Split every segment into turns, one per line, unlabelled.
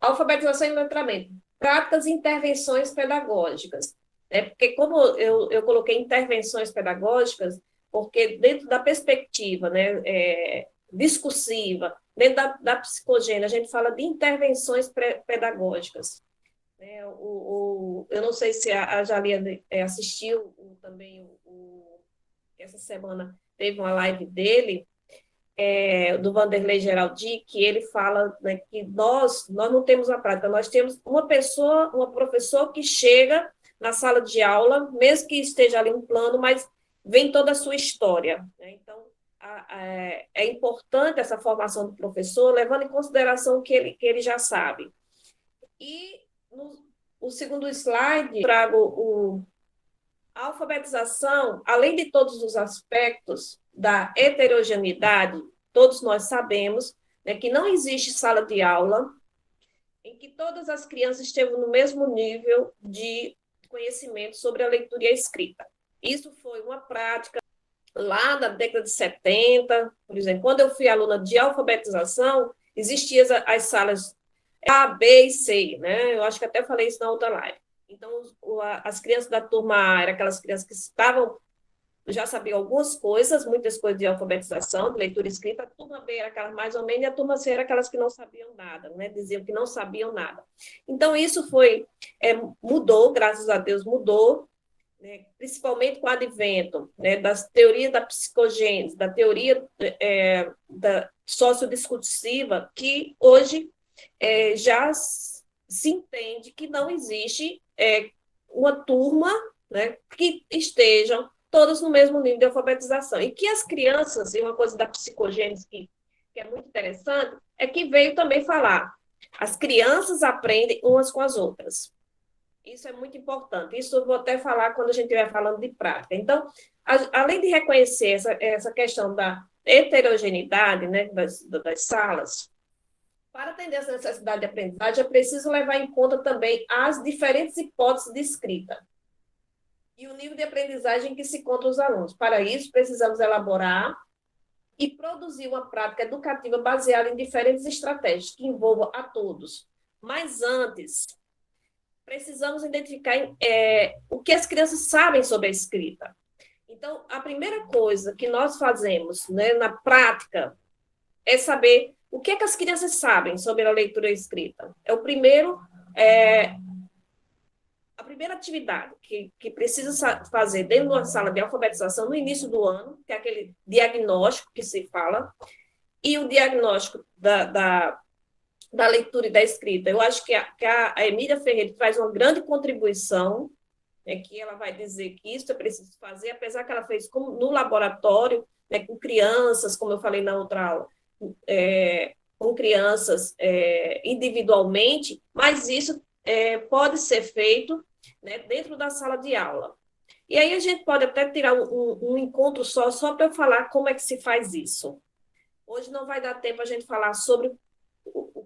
Alfabetização e letramento, práticas e intervenções pedagógicas. Né? Porque como eu coloquei intervenções pedagógicas, porque dentro da perspectiva, né, discursiva, dentro da psicogênia, a gente fala de intervenções pedagógicas. Né? Eu não sei se a Jaliane assistiu também essa semana teve uma live dele, do Vanderlei Geraldi, que ele fala, né, que nós não temos a prática, nós temos uma pessoa, uma professora que chega na sala de aula, mesmo que esteja ali um plano, mas vem toda a sua história. Né? Então, é importante essa formação do professor, levando em consideração o que ele já sabe. E no o segundo slide, trago a alfabetização, além de todos os aspectos da heterogeneidade, todos nós sabemos, né, que não existe sala de aula em que todas as crianças estejam no mesmo nível de conhecimento sobre a leitura e a escrita. Isso foi uma prática lá na década de 70, por exemplo, quando eu fui aluna de alfabetização, existiam as salas A, B e C, né? Eu acho que até falei isso na outra live. Então, as crianças da turma A eram aquelas crianças que já sabiam algumas coisas, muitas coisas de alfabetização, de leitura e escrita. A turma B era aquelas mais ou menos, e a turma C era aquelas que não sabiam nada, né? Diziam que não sabiam nada. Então, isso mudou, graças a Deus mudou, né? Principalmente com o advento, né, das teorias da psicogênese, da teoria da sociodiscursiva, que hoje já se entende que não existe uma turma, né, que estejam todas no mesmo nível de alfabetização. E que as crianças, e uma coisa da psicogênese que é muito interessante, é que veio também falar, as crianças aprendem umas com as outras. Isso é muito importante. Isso eu vou até falar quando a gente estiver falando de prática. Então, além de reconhecer essa questão da heterogeneidade, né, das salas, para atender essa necessidade de aprendizagem, é preciso levar em conta também as diferentes hipóteses de escrita e o nível de aprendizagem que se encontra os alunos. Para isso, precisamos elaborar e produzir uma prática educativa baseada em diferentes estratégias que envolvam a todos. Mas antes, precisamos identificar o que as crianças sabem sobre a escrita. Então, a primeira coisa que nós fazemos, né, na prática é saber o que as crianças sabem sobre a leitura e a escrita. A primeira atividade que precisa fazer dentro de uma sala de alfabetização no início do ano, que é aquele diagnóstico que se fala, e o diagnóstico da leitura e da escrita. Eu acho que a Emília Ferreira traz uma grande contribuição, né, que ela vai dizer que isso é preciso fazer, apesar que ela fez no laboratório, né, com crianças, como eu falei na outra aula, com crianças individualmente, mas isso pode ser feito, né, dentro da sala de aula. E aí a gente pode até tirar um encontro só para eu falar como é que se faz isso. Hoje não vai dar tempo a gente falar sobre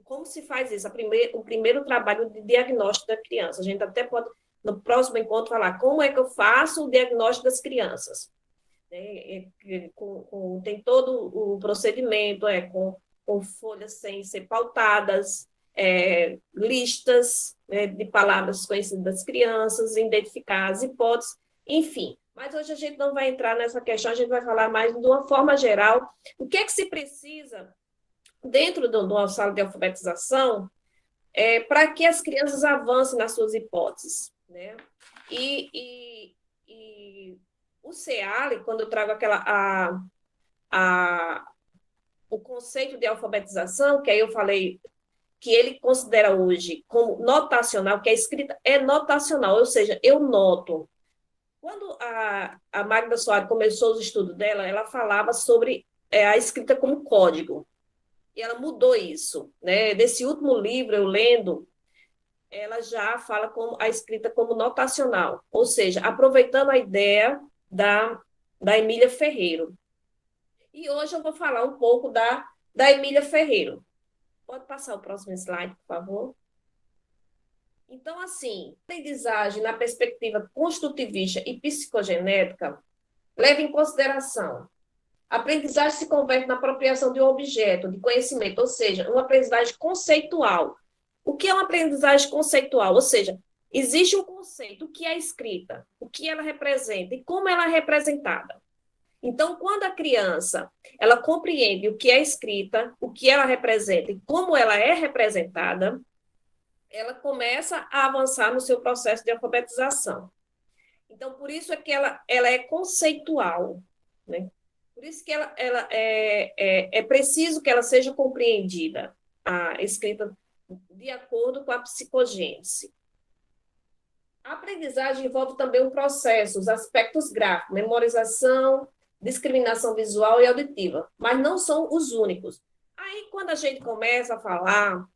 como se faz isso, o primeiro trabalho de diagnóstico da criança. A gente até pode, no próximo encontro, falar como é que eu faço o diagnóstico das crianças. Tem todo o procedimento, com folhas sem ser pautadas, listas, né, de palavras conhecidas das crianças, identificar as hipóteses, enfim. Mas hoje a gente não vai entrar nessa questão, a gente vai falar mais de uma forma geral, o que é que se precisa dentro de uma sala de alfabetização para que as crianças avancem nas suas hipóteses, né? E o CEALI, quando eu trago o conceito de alfabetização, que aí eu falei que ele considera hoje como notacional, que a escrita é notacional, ou seja, eu noto. Quando a Magda Soares começou os estudos dela, ela falava sobre a escrita como código, e ela mudou isso, né? Nesse último livro, eu lendo, ela já fala a escrita como notacional, ou seja, aproveitando a ideia da Emília Ferreiro. E hoje eu vou falar um pouco da Emília Ferreiro. Pode passar o próximo slide, por favor? Então, assim, aprendizagem na perspectiva construtivista e psicogenética leva em consideração a aprendizagem se converte na apropriação de um objeto de conhecimento, ou seja, uma aprendizagem conceitual, O que é uma aprendizagem conceitual? Ou seja, existe um conceito, o que é a escrita, o que ela representa e como ela é representada. Então, quando a criança ela compreende o que é escrita, o que ela representa e como ela é representada, ela começa a avançar no seu processo de alfabetização. Então, por isso é que ela é conceitual, né? Por isso que ela é preciso que ela seja compreendida, a escrita, de acordo com a psicogênese. A aprendizagem envolve também um processo, os aspectos gráficos, memorização, discriminação visual e auditiva, mas não são os únicos. Aí, quando a gente começa a falar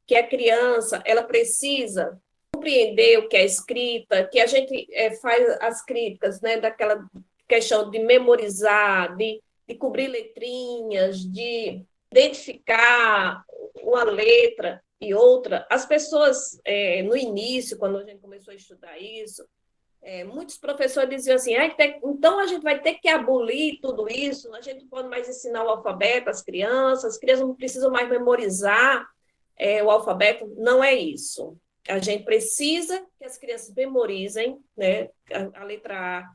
que a criança ela precisa compreender o que é escrita, que a gente faz as críticas, né, daquela questão de memorizar, de cobrir letrinhas, de identificar uma letra e outra. As pessoas, no início, quando a gente começou a estudar isso, muitos professores diziam assim, então a gente vai ter que abolir tudo isso, a gente não pode mais ensinar o alfabeto às crianças, as crianças não precisam mais memorizar o alfabeto. Não é isso. A gente precisa que as crianças memorizem, né? A letra A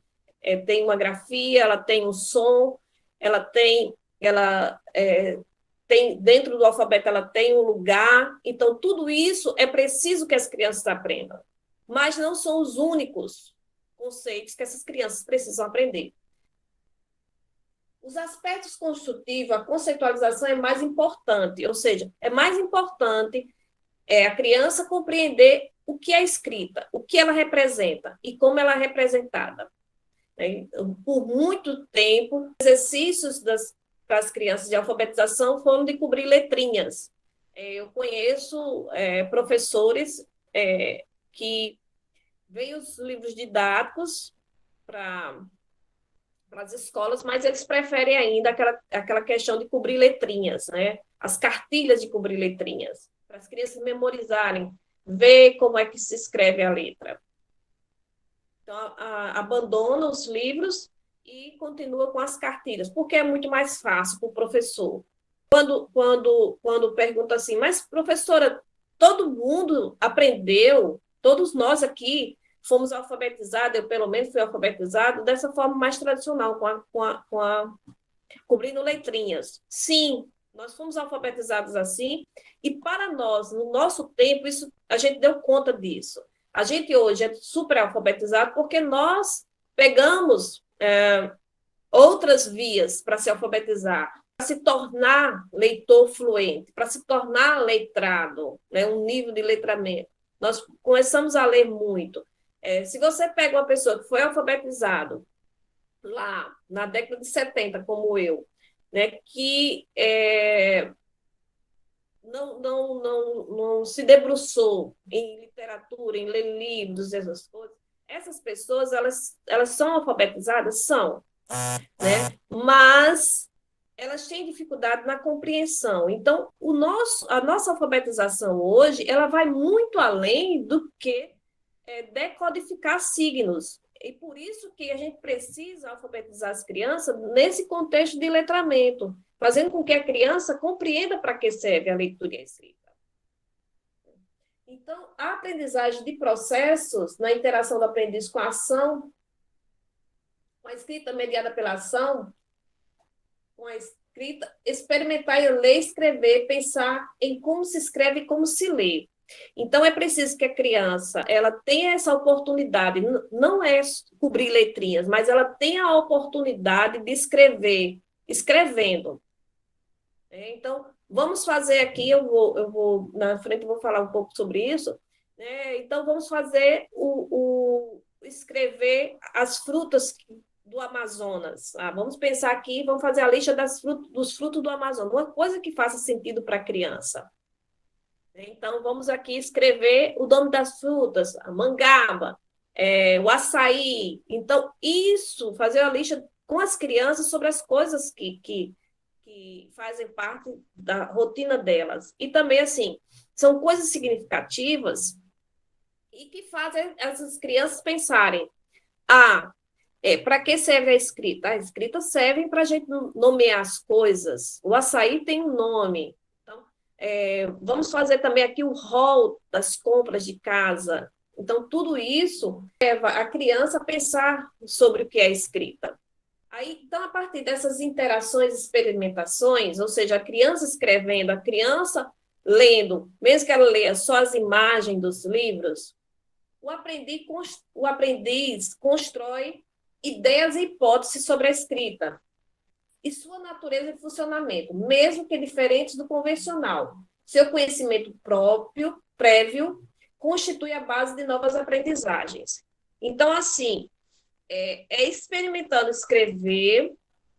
tem uma grafia, ela tem um som, ela tem dentro do alfabeto ela tem um lugar. Então, tudo isso é preciso que as crianças aprendam. Mas não são os únicos conceitos que essas crianças precisam aprender. Os aspectos construtivos, a conceitualização é mais importante, ou seja, é mais importante a criança compreender o que é escrita, o que ela representa e como ela é representada. Por muito tempo, exercícios para as crianças de alfabetização foram de cobrir letrinhas. Eu conheço professores que veem os livros didáticos para as escolas, mas eles preferem ainda aquela questão de cobrir letrinhas, né? As cartilhas de cobrir letrinhas, para as crianças memorizarem, ver como é que se escreve a letra. Então, abandona os livros e continua com as cartilhas, porque é muito mais fácil para o professor. Quando pergunta assim, mas professora, todo mundo aprendeu, todos nós aqui fomos alfabetizados, eu pelo menos fui alfabetizado dessa forma mais tradicional, cobrindo letrinhas. Sim, nós fomos alfabetizados assim, e para nós, no nosso tempo, a gente deu conta disso. A gente hoje é super alfabetizado porque nós pegamos outras vias para se alfabetizar, para se tornar leitor fluente, para se tornar letrado, né, um nível de letramento. Nós começamos a ler muito. Se você pega uma pessoa que foi alfabetizado lá na década de 70, como eu, né, que não se debruçou em literatura, em ler livros, essas coisas, essas pessoas, elas são alfabetizadas? São, né? Mas elas têm dificuldade na compreensão. Então, a nossa alfabetização hoje, ela vai muito além do que decodificar signos. E por isso que a gente precisa alfabetizar as crianças nesse contexto de letramento, fazendo com que a criança compreenda para que serve a leitura e a escrita. Então, a aprendizagem de processos na interação do aprendiz com a ação, com a escrita mediada pela ação, com a escrita, experimentar em ler, escrever, pensar em como se escreve e como se lê. Então, é preciso que a criança ela tenha essa oportunidade, não é cobrir letrinhas, mas ela tenha a oportunidade de escrever, escrevendo. Então, vamos fazer aqui, na frente eu vou falar um pouco sobre isso, né? Então, vamos fazer escrever as frutas do Amazonas. Vamos pensar aqui, vamos fazer a lista dos frutos do Amazonas, uma coisa que faça sentido para a criança. Então, vamos aqui escrever o nome das frutas, a mangaba, o açaí. Então, fazer uma lista com as crianças sobre as coisas que fazem parte da rotina delas. E também, assim, são coisas significativas e que fazem essas crianças pensarem, para que serve a escrita? A escrita serve para a gente nomear as coisas. O açaí tem um nome. Então, Vamos fazer também aqui o rol das compras de casa. Então, tudo isso leva a criança a pensar sobre o que é escrita. Aí, então, a partir dessas interações, experimentações, ou seja, a criança escrevendo, a criança lendo, mesmo que ela leia só as imagens dos livros, o aprendiz constrói ideias e hipóteses sobre a escrita e sua natureza e funcionamento, mesmo que diferentes do convencional. Seu conhecimento próprio, prévio, constitui a base de novas aprendizagens. Então, assim, experimentando escrever,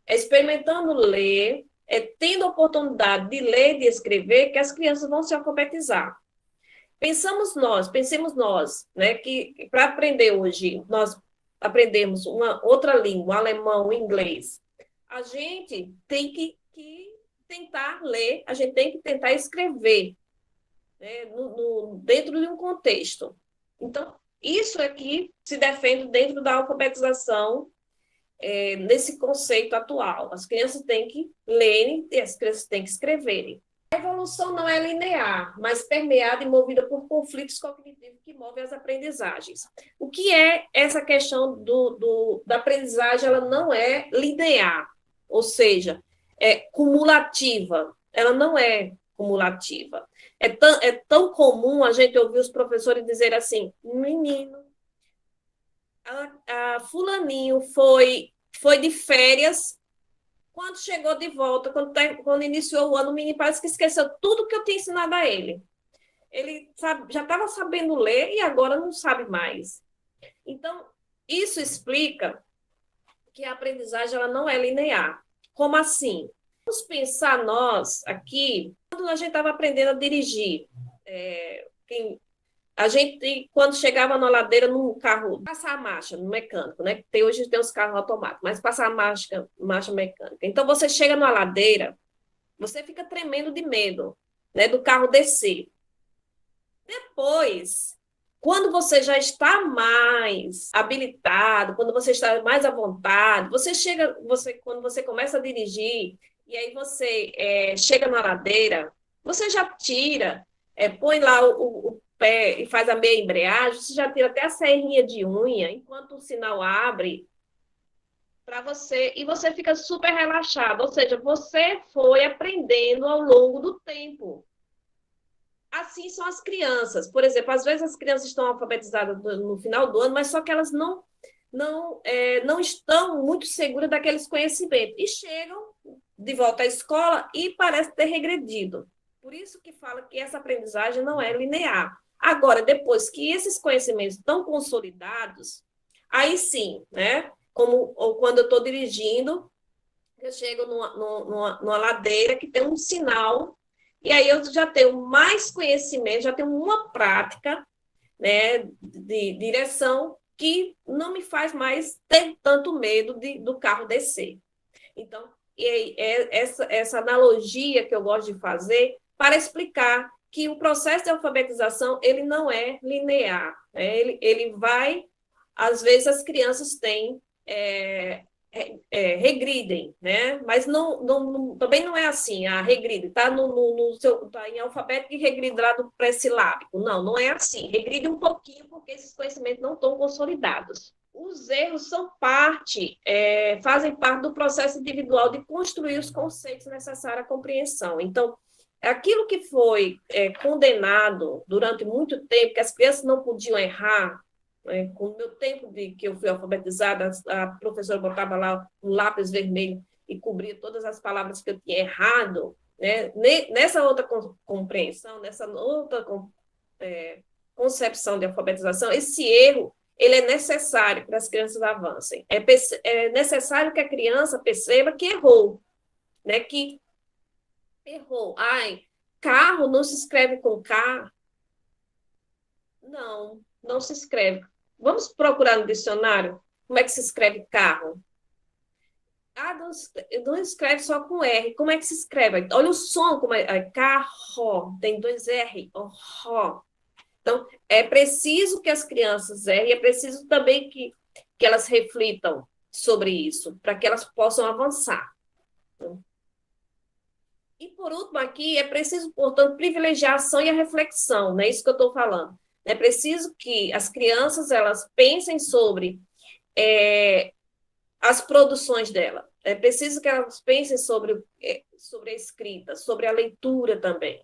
é experimentando ler, tendo a oportunidade de ler e de escrever que as crianças vão se alfabetizar. Pensemos nós, né, que para aprender hoje, nós aprendemos uma outra língua, alemão, inglês. A gente tem que tentar ler, a gente tem que tentar escrever, né, dentro de um contexto. Então, isso aqui se defende dentro da alfabetização, nesse conceito atual. As crianças têm que lerem e as crianças têm que escreverem. A evolução não é linear, mas permeada e movida por conflitos cognitivos que movem as aprendizagens. O que é essa questão da aprendizagem? Ela não é linear, ou seja, é cumulativa. Ela não é cumulativa. É tão comum a gente ouvir os professores dizer assim, menino, a fulaninho foi de férias. Quando chegou de volta, quando iniciou o ano, o menino parece que esqueceu tudo que eu tinha ensinado a ele. Ele já estava sabendo ler e agora não sabe mais. Então, isso explica que a aprendizagem ela não é linear. Como assim? Vamos pensar nós aqui, quando a gente estava aprendendo a dirigir. A gente, quando chegava na ladeira, num carro, passar a marcha no mecânico, né? Hoje tem os carros automáticos, mas passar a marcha mecânica. Então, você chega na ladeira, você fica tremendo de medo, né? Do carro descer. Depois, quando você já está mais habilitado, quando você está mais à vontade, quando você começa a dirigir, e aí você chega na ladeira, você já tira, põe lá o pé e faz a meia embreagem, você já tira até a serrinha de unha, enquanto o sinal abre para você, e você fica super relaxado, ou seja, você foi aprendendo ao longo do tempo. Assim são as crianças. Por exemplo, às vezes as crianças estão alfabetizadas no final do ano, mas só que elas não estão muito seguras daqueles conhecimentos. E chegam de volta à escola e parece ter regredido. Por isso que fala que essa aprendizagem não é linear. Agora, depois que esses conhecimentos estão consolidados, aí sim, né? Ou quando eu estou dirigindo, eu chego numa ladeira que tem um sinal, e aí eu já tenho mais conhecimento, já tenho uma prática, né, de direção que não me faz mais ter tanto medo do carro descer. Então, essa analogia que eu gosto de fazer para explicar que o processo de alfabetização ele não é linear, né? Ele vai, às vezes as crianças têm regridem, né? Mas também não é assim, regride, está tá em alfabeto e regride lá do pré-silábico. Não é assim. Regride um pouquinho, porque esses conhecimentos não estão consolidados. Os erros fazem parte do processo individual de construir os conceitos necessários à compreensão. Então, aquilo que foi condenado durante muito tempo, que as crianças não podiam errar, com o meu tempo que eu fui alfabetizada, a professora botava lá um lápis vermelho e cobria todas as palavras que eu tinha errado, né? Nessa outra compreensão, nessa outra concepção de alfabetização, esse erro ele é necessário para as crianças avancem. É necessário que a criança perceba que errou, né? Que errou. Ai, carro não se escreve com K? Não se escreve. Vamos procurar no dicionário como é que se escreve carro. Não escreve só com R. Como é que se escreve? Olha o som, como é carro, tem dois R, ro. Então, é preciso que as crianças errem, é preciso também que elas reflitam sobre isso, para que elas possam avançar. E, por último, aqui, é preciso, portanto, privilegiar a ação e a reflexão, não é isso que eu estou falando. É preciso que as crianças elas pensem sobre as produções dela. É preciso que elas pensem sobre a escrita, sobre a leitura também.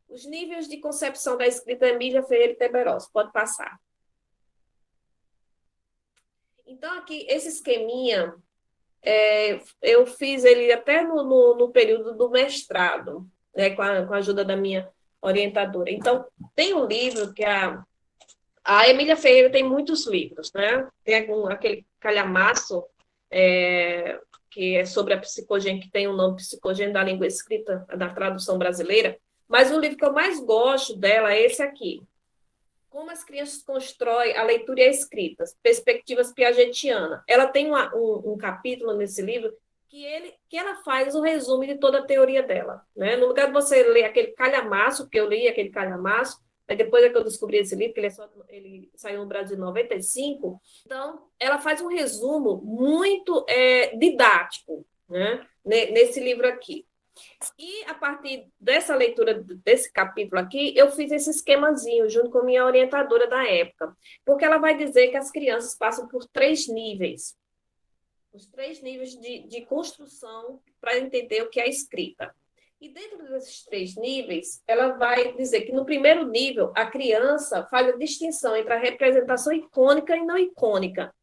Os níveis de concepção da escrita Emília Ferreira Teberossa. Pode passar. Então, aqui, esse esqueminha, eu fiz ele até no período do mestrado, né, com a ajuda da minha orientadora. Então, tem um livro que a Emília Ferreira tem muitos livros, né? Tem aquele calhamaço, que é sobre a psicogênia, que tem o nome Psicogênia da Língua Escrita, da tradução brasileira, mas o livro que eu mais gosto dela é esse aqui, Como as Crianças Constroem a Leitura e a Escrita, Perspectivas Piagetiana. Ela tem um capítulo nesse livro que ela faz o resumo de toda a teoria dela. Né? No lugar de você ler aquele calhamaço, que eu li aquele calhamaço, mas depois é que eu descobri esse livro, que ele saiu no Brasil em 95, então ela faz um resumo muito didático, né? Nesse livro aqui. E, a partir dessa leitura, desse capítulo aqui, eu fiz esse esquemazinho junto com a minha orientadora da época, porque ela vai dizer que as crianças passam por 3 níveis, os 3 níveis de construção para entender o que é a escrita. E dentro desses 3 níveis, ela vai dizer que no primeiro nível, a criança faz a distinção entre a representação icônica e não icônica.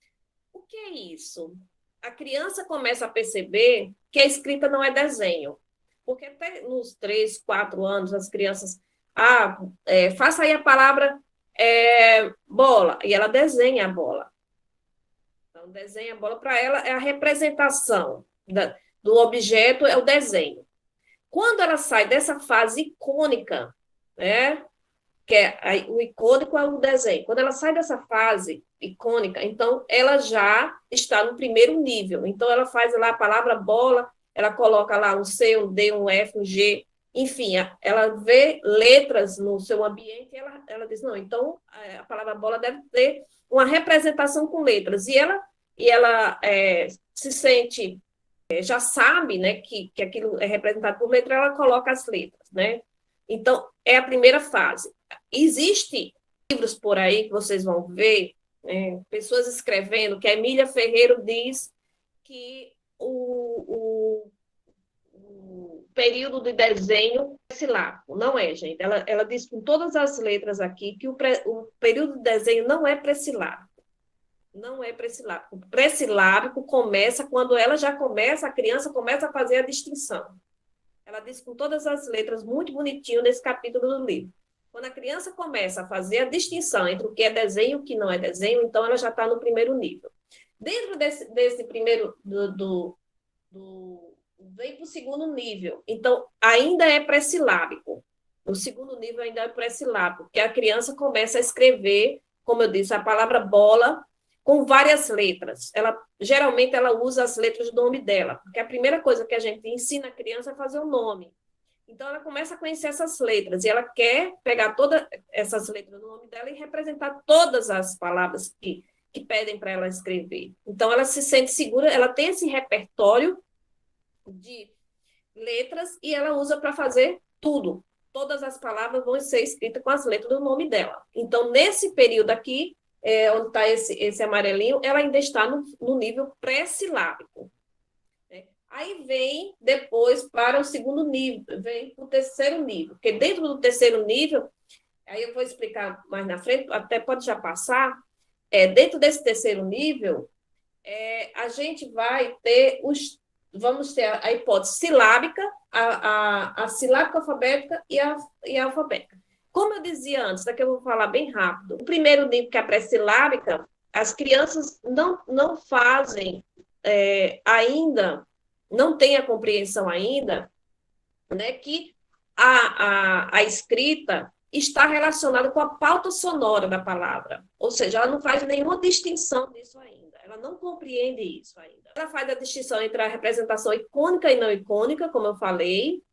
O que é isso? A criança começa a perceber que a escrita não é desenho. Porque até nos 3, 4 anos, as crianças, faça aí a palavra bola, e ela desenha a bola. Então, desenha a bola para ela, é a representação do objeto, é o desenho. Quando ela sai dessa fase icônica, né, o icônico é o desenho, quando ela sai dessa fase icônica, então ela já está no primeiro nível. Então, ela faz lá a palavra bola, ela coloca lá um C, um D, um F, um G, enfim, ela vê letras no seu ambiente e ela diz, não, então a palavra bola deve ter uma representação com letras. E ela se sente, já sabe, né, que aquilo é representado por letra, ela coloca as letras, né? Então, é a primeira fase. Existem livros por aí que vocês vão ver, pessoas escrevendo, que a Emília Ferreira diz que o período de desenho é silábico. Não é, gente. Ela diz com todas as letras aqui que o período de desenho não é pressilábico. Não é pressilábico. O pressilábico começa quando a criança começa a fazer a distinção. Ela diz com todas as letras, muito bonitinho nesse capítulo do livro. Quando a criança começa a fazer a distinção entre o que é desenho e o que não é desenho, então ela já está no primeiro nível. Dentro desse primeiro, vem para o segundo nível. Então, ainda é pressilábico. O segundo nível ainda é pressilábico, porque a criança começa a escrever, como eu disse, a palavra bola com várias letras. Geralmente, ela usa as letras do nome dela, porque a primeira coisa que a gente ensina a criança é fazer o nome. Então, ela começa a conhecer essas letras, e ela quer pegar todas essas letras do nome dela e representar todas as palavras que pedem para ela escrever. Então, ela se sente segura, ela tem esse repertório de letras e ela usa para fazer tudo. Todas as palavras vão ser escritas com as letras do nome dela. Então, nesse período aqui, onde está esse amarelinho, ela ainda está no nível pré-silábico. Aí vem depois para o segundo nível, vem para o terceiro nível, porque dentro do terceiro nível, aí eu vou explicar mais na frente, até pode já passar, dentro desse terceiro nível, a gente vai ter vamos ter a hipótese silábica, a silábica alfabética e a alfabética. Como eu dizia antes, daqui eu vou falar bem rápido, o primeiro nível, que é a pré-silábica, as crianças não fazem ainda, não têm a compreensão ainda, né, que a escrita está relacionada com a pauta sonora da palavra, ou seja, ela não faz nenhuma distinção disso ainda, ela não compreende isso ainda. Ela faz a distinção entre a representação icônica e não icônica, como eu falei,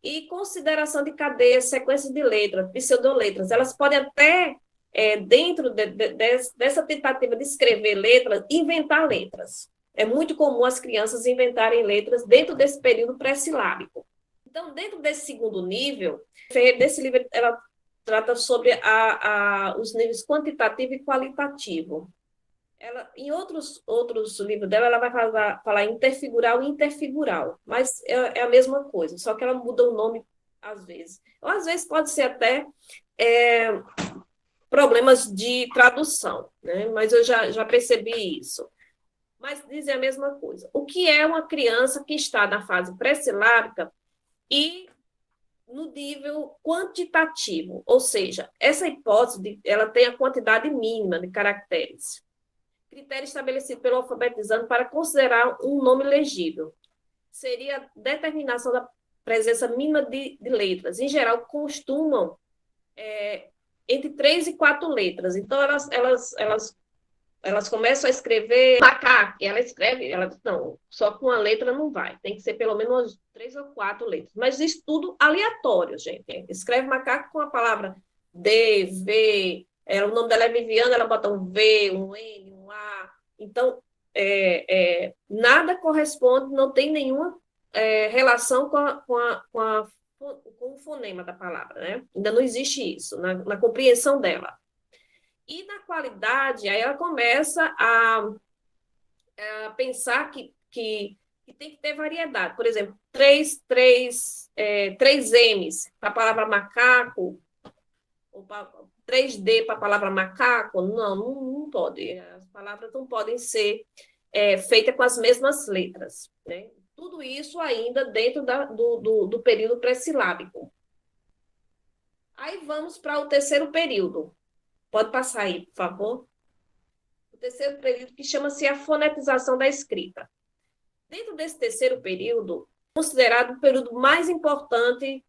e consideração de cadeias, sequências de letras, pseudoletras. Elas podem até, dentro dessa tentativa de escrever letras, inventar letras. É muito comum as crianças inventarem letras dentro desse período pré-silábico. Então, dentro desse segundo nível, desse livro, ela trata sobre os níveis quantitativo e qualitativo. Ela, em outros livros dela, ela vai falar interfigural e interfigural, mas é a mesma coisa, só que ela muda o nome às vezes. Ou às vezes pode ser até problemas de tradução, né? Mas eu já percebi isso. Mas dizem a mesma coisa. O que é uma criança que está na fase pré-silábica e no nível quantitativo, ou seja, essa hipótese ela tem a quantidade mínima de caracteres. Critério estabelecido pelo alfabetizando para considerar um nome legível. Seria a determinação da presença mínima de letras. Em geral, costumam entre 3 e 4 letras. Então, elas começam a escrever macaco, e ela escreve, ela diz, não, só com uma letra não vai, tem que ser pelo menos umas 3 ou 4 letras. Mas isso tudo aleatório, gente. Escreve macaco com a palavra D, V, o nome dela é Viviana, ela bota um V, um N, um A. Então, nada corresponde, não tem nenhuma relação com o fonema da palavra, né? Ainda não existe isso na compreensão dela. E na qualidade, aí ela começa a pensar que tem que ter variedade. Por exemplo, três M's para a palavra macaco, ou 3D para a palavra macaco. Não pode. As palavras não podem ser feitas com as mesmas letras, né? Tudo isso ainda dentro do período pré-silábico. Aí vamos para o terceiro período. Pode passar aí, por favor. O terceiro período, que chama-se a fonetização da escrita. Dentro desse terceiro período, considerado o período mais importante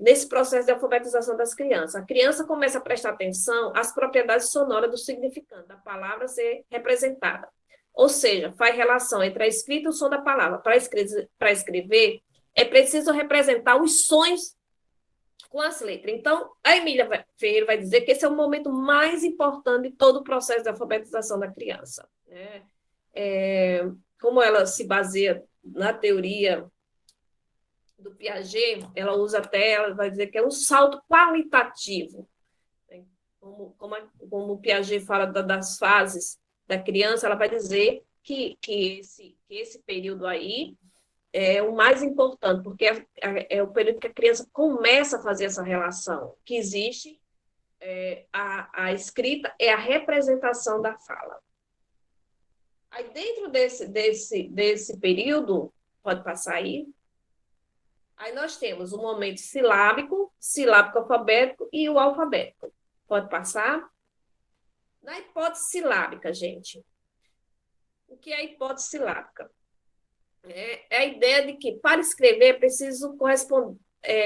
nesse processo de alfabetização das crianças. A criança começa a prestar atenção às propriedades sonoras do significante da palavra ser representada. Ou seja, faz relação entre a escrita e o som da palavra. Para escrever, é preciso representar os sons com as letras. Então, a Emília Ferreira vai dizer que esse é o momento mais importante de todo o processo de alfabetização da criança, né? Como ela se baseia na teoria do Piaget, ela vai dizer que é um salto qualitativo, né? Como o Piaget fala das fases da criança, ela vai dizer que esse período aí é o mais importante, porque é o período que a criança começa a fazer essa relação, que existe a escrita é a representação da fala. Aí, dentro desse período, pode passar aí nós temos o momento silábico alfabético e o alfabético. Pode passar? Na hipótese silábica, gente. O que é a hipótese silábica? É a ideia de que, para escrever, é preciso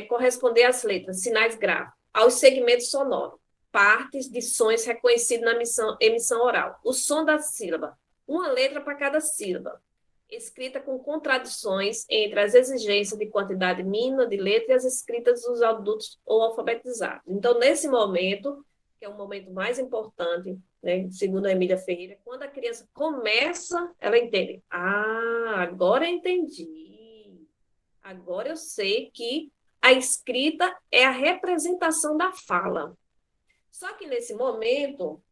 corresponder às letras, sinais gráficos, aos segmentos sonoros, partes de sons reconhecidos na emissão oral. O som da sílaba, uma letra para cada sílaba, escrita com contradições entre as exigências de quantidade mínima de letras e as escritas dos adultos ou alfabetizados. Então, nesse momento, que é o momento mais importante, né, segundo a Emília Ferreira, quando a criança começa, ela entende. Agora eu entendi. Agora eu sei que a escrita é a representação da fala. Só que nesse momento,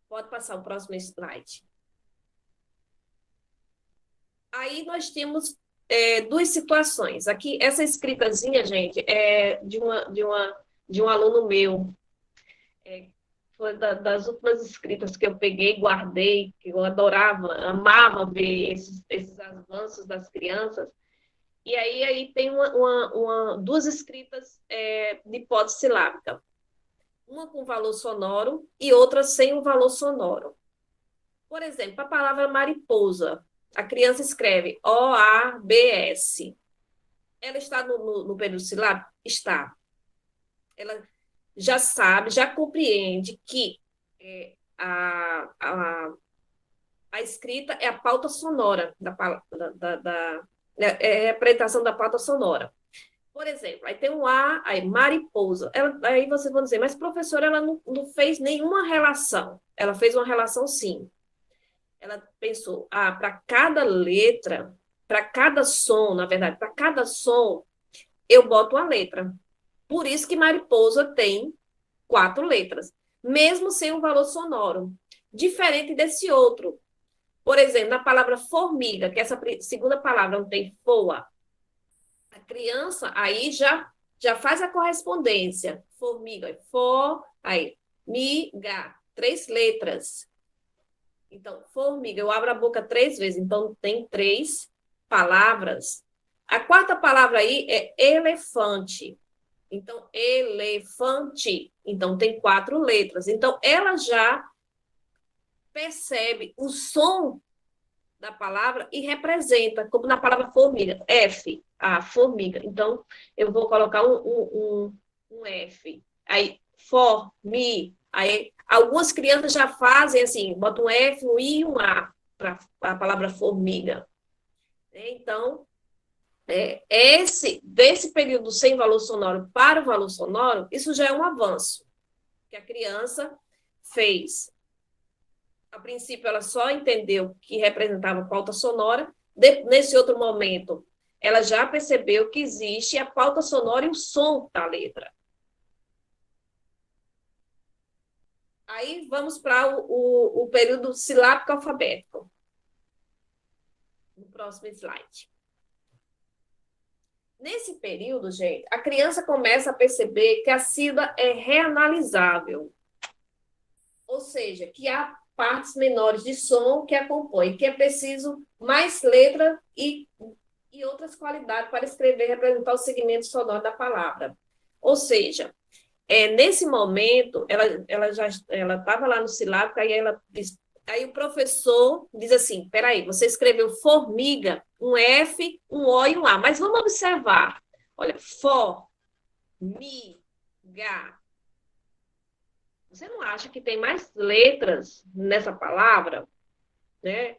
pode passar o próximo slide. Aí nós temos duas situações. Aqui, essa escritazinha, gente, é de um aluno meu. Foi das últimas escritas que eu peguei, guardei, que eu adorava, amava ver esses avanços das crianças. E aí tem duas escritas de hipótese silábica. Uma com valor sonoro e outra sem o valor sonoro. Por exemplo, a palavra mariposa. A criança escreve O-A-B-S. Ela está no período silábico? Está. Ela já sabe, já compreende que a escrita é a pauta sonora é a representação da pauta sonora. Por exemplo, aí tem um A, aí mariposa. Aí vocês vão dizer, mas professora, ela não fez nenhuma relação. Ela fez uma relação, sim. Ela pensou, para cada letra para cada som, na verdade, para cada som, eu boto uma letra. Por isso que mariposa tem 4 letras, mesmo sem um valor sonoro. Diferente desse outro. Por exemplo, na palavra formiga, que essa segunda palavra não tem foa, a criança aí já faz a correspondência. Formiga, for, aí, miga, 3 letras. Então, formiga, eu abro a boca 3 vezes, então tem 3 palavras. A quarta palavra aí é elefante. Então, elefante. Então, tem 4 letras. Então, ela já percebe o som da palavra e representa, como na palavra formiga, F, a formiga. Então, eu vou colocar um F. Aí, for, mi. Aí, algumas crianças já fazem assim, botam um F, um I e um A para a palavra formiga. Então, desse período sem valor sonoro para o valor sonoro, isso já é um avanço que a criança fez. A princípio, ela só entendeu que representava pauta sonora. Nesse outro momento, ela já percebeu que existe a pauta sonora e o som da letra. Aí vamos para o período silábico alfabético. No próximo slide. Nesse período, gente, a criança começa a perceber que a sílaba é reanalisável. Ou seja, que há partes menores de som que a compõem, que é preciso mais letra e outras qualidades para escrever e representar o segmento sonoro da palavra. Ou seja, nesse momento, ela estava lá no silábico, aí o professor diz assim, peraí, você escreveu formiga, um F, um O e um A, mas vamos observar. Olha, ga. Você não acha que tem mais letras nessa palavra? Né?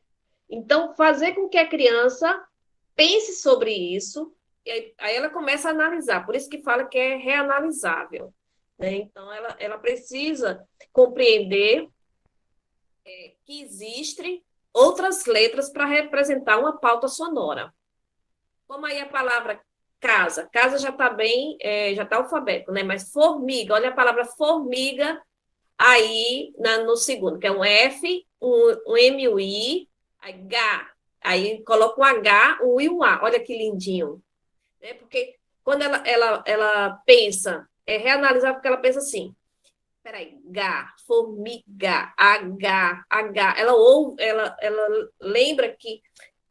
Então, fazer com que a criança pense sobre isso, e aí ela começa a analisar. Por isso que fala que é reanalisável. Né? Então, ela precisa compreender que existem outras letras para representar uma pauta sonora. Como aí a palavra casa. Casa já está bem, já está alfabético, né? Mas formiga, olha a palavra formiga aí no segundo, que é um F, um M, um I, H. Aí coloca um H, um I e um A. Olha que lindinho. Né? Porque quando ela pensa, reanalisar, porque ela pensa assim, peraí, formiga, H. Ela lembra que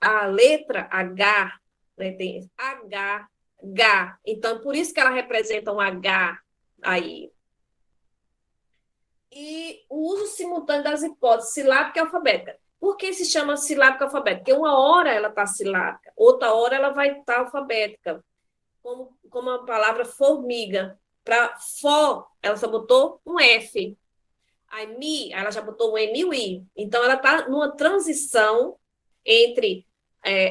a letra H, né, tem H. Então, por isso que ela representa um H aí. E o uso simultâneo das hipóteses silábica e alfabética. Por que se chama silábica alfabética? Porque uma hora ela está silábica, outra hora ela vai estar alfabética, como a palavra formiga. Para for, ela só botou um F. Aí mi, ela já botou um M e um I. Então, ela está numa transição entre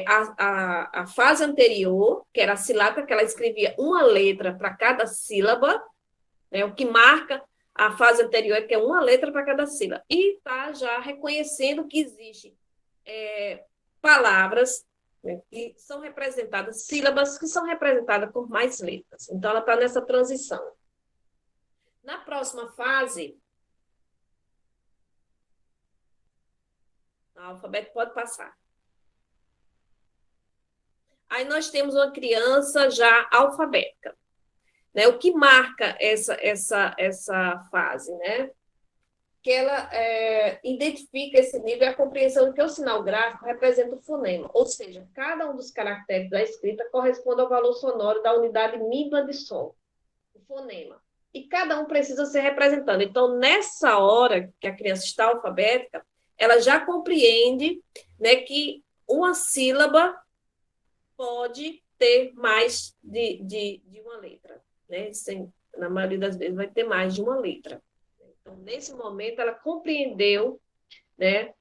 a fase anterior, que era a silábica, que ela escrevia uma letra para cada sílaba, né, o que marca a fase anterior é que é uma letra para cada sílaba. E está já reconhecendo que existem palavras, né, que são representadas, sílabas que são representadas por mais letras. Então, ela está nessa transição. Na próxima fase, o alfabeto pode passar. Aí nós temos uma criança já alfabética. Né? O que marca essa fase, né? Que ela identifica esse nível, a compreensão de que o sinal gráfico representa o fonema, ou seja, cada um dos caracteres da escrita corresponde ao valor sonoro da unidade mínima de som, o fonema. E cada um precisa ser representado. Então, nessa hora que a criança está alfabética, ela já compreende, né, que uma sílaba pode ter mais de uma letra. Né? Na maioria das vezes vai ter mais de uma letra. Então, nesse momento, ela compreendeu, né,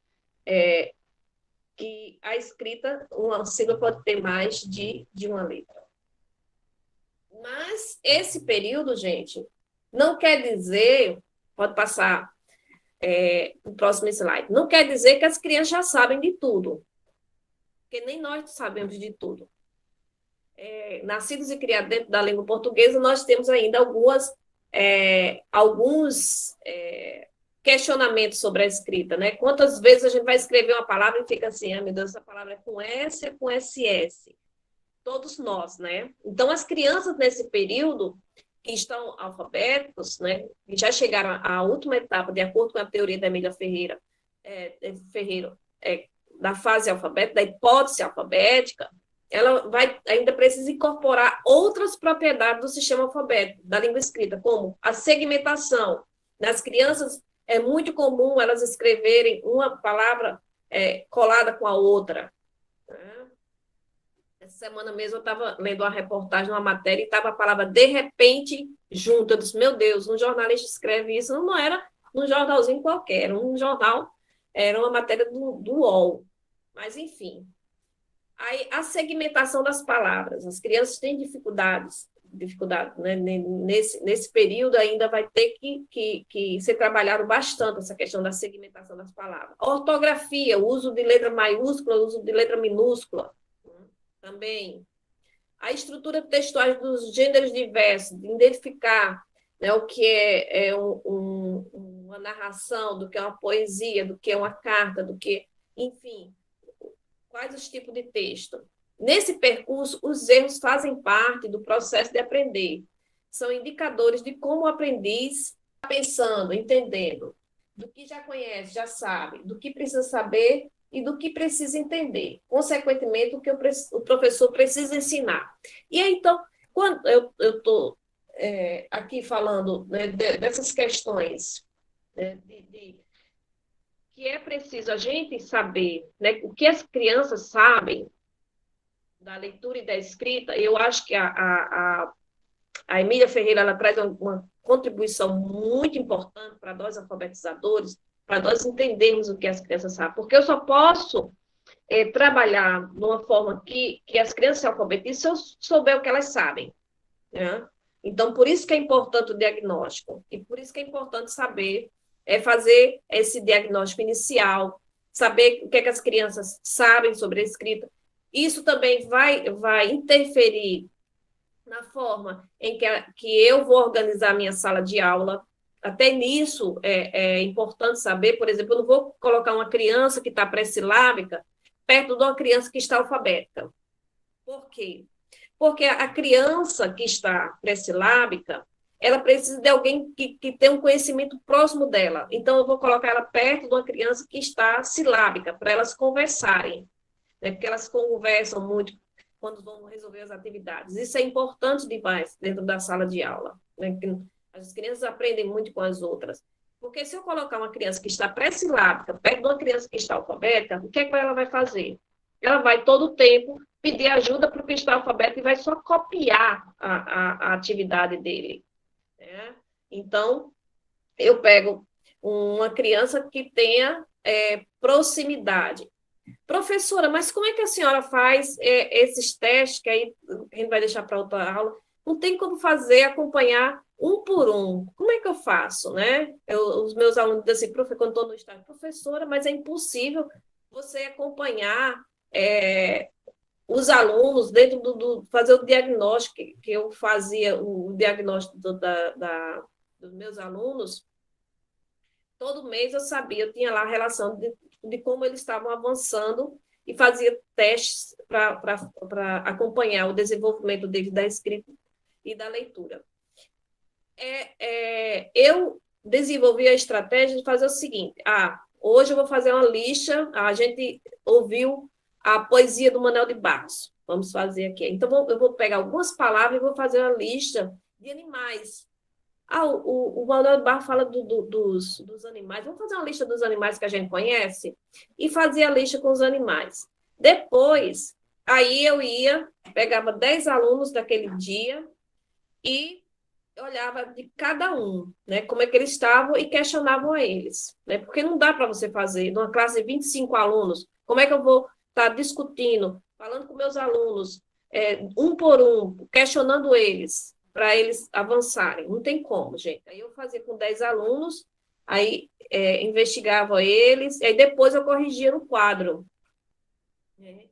que a escrita, uma sílaba pode ter mais de uma letra. Mas esse período, gente, não quer dizer, pode passar o próximo slide, não quer dizer que as crianças já sabem de tudo. porque nem nós sabemos de tudo. Nascidos e criados dentro da língua portuguesa, nós temos ainda alguns questionamentos sobre a escrita, né? Quantas vezes a gente vai escrever uma palavra e fica assim, meu Deus, essa palavra é com S, é com SS? Todos nós, né? Então, as crianças nesse período que estão alfabéticos, né, que já chegaram à última etapa, de acordo com a teoria da Emília Ferreira, da fase alfabética, da hipótese alfabética, ela ainda precisa incorporar outras propriedades do sistema alfabético, da língua escrita, como a segmentação. Nas crianças, é muito comum elas escreverem uma palavra colada com a outra. Né? Essa semana mesmo eu estava lendo uma reportagem, uma matéria, e estava a palavra de repente junto. Eu disse, meu Deus, um jornalista escreve isso, não era num jornalzinho qualquer, era um jornal, era uma matéria do UOL. Mas, enfim. Aí, a segmentação das palavras. As crianças têm dificuldade, né? Nesse período ainda vai ter que ser trabalhado bastante essa questão da segmentação das palavras. A ortografia, o uso de letra maiúscula, o uso de letra minúscula, também. A estrutura textual dos gêneros diversos, de identificar, né, o que é uma narração, do que é uma poesia, do que é uma carta, do que, enfim, quais os tipos de texto. Nesse percurso, os erros fazem parte do processo de aprender. São indicadores de como o aprendiz está pensando, entendendo, do que já conhece, já sabe, do que precisa saber e do que precisa entender. Consequentemente, o que o professor precisa ensinar. E aí, então, quando eu estou aqui falando, né, dessas questões, né, que é preciso a gente saber, né, o que as crianças sabem da leitura e da escrita, eu acho que a Emília Ferreira ela traz uma contribuição muito importante para nós alfabetizadores, para nós entendermos o que as crianças sabem, porque eu só posso trabalhar de uma forma que as crianças se alfabetizem se eu souber o que elas sabem. Né? Então, por isso que é importante o diagnóstico, e por isso que é importante saber fazer esse diagnóstico inicial, saber o que, que as crianças sabem sobre a escrita. Isso também vai interferir na forma em que eu vou organizar a minha sala de aula. Até nisso é importante saber, por exemplo, eu não vou colocar uma criança que está pré-silábica perto de uma criança que está alfabética. Por quê? Porque a criança que está pré-silábica, ela precisa de alguém que tenha um conhecimento próximo dela. Então, eu vou colocar ela perto de uma criança que está silábica, para elas conversarem, né? Porque elas conversam muito quando vão resolver as atividades. Isso é importante demais dentro da sala de aula, né? As crianças aprendem muito com as outras. Porque se eu colocar uma criança que está pré-silábica perto de uma criança que está alfabética, o que é que ela vai fazer? Ela vai todo o tempo pedir ajuda para o que está alfabético e vai só copiar a atividade dele. Né? Então, eu pego uma criança que tenha proximidade. Professora, mas como é que a senhora faz esses testes, que aí a gente vai deixar para outra aula? Não tem como fazer, acompanhar um por um. Como é que eu faço, né? Os meus alunos dizem assim, quando estou no estágio, professora, mas é impossível você acompanhar os alunos dentro fazer o diagnóstico, que eu fazia o diagnóstico dos meus alunos, todo mês eu sabia, eu tinha lá a relação de como eles estavam avançando e fazia testes para acompanhar o desenvolvimento deles da escrita e da leitura. Eu desenvolvi a estratégia de fazer o seguinte, hoje eu vou fazer uma lista, a gente ouviu a poesia do Manuel de Barros, vamos fazer aqui. Então, eu vou pegar algumas palavras e vou fazer uma lista de animais. O Manuel de Barros fala dos animais. Vamos fazer uma lista dos animais que a gente conhece e fazer a lista com os animais. Depois, aí eu pegava 10 alunos daquele dia e olhava de cada um, né, como é que eles estavam e questionavam a eles. Né, porque não dá para você fazer, numa classe de 25 alunos, como é que eu vou estar discutindo, falando com meus alunos, um por um, questionando eles, para eles avançarem. Não tem como, gente. Aí eu fazia com 10 alunos, aí investigava eles, e aí depois eu corrigia no quadro. Né?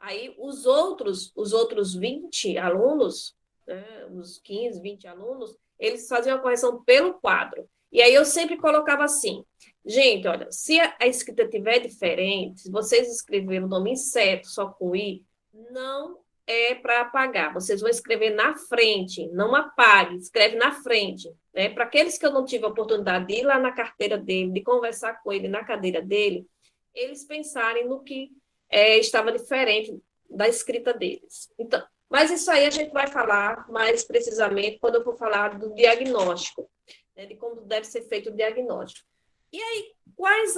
Aí os outros 20 alunos, né, os 15, 20 alunos, eles faziam a correção pelo quadro. E aí eu sempre colocava assim, gente, olha, se a escrita tiver diferente, se vocês escreverem o nome incerto, só com I, não é para apagar. Vocês vão escrever na frente, não apague, escreve na frente. Né? Para aqueles que eu não tive a oportunidade de ir lá na carteira dele, de conversar com ele na cadeira dele, eles pensarem no que estava diferente da escrita deles. Então, mas isso aí a gente vai falar mais precisamente quando eu for falar do diagnóstico, né, de como deve ser feito o diagnóstico. E aí, quais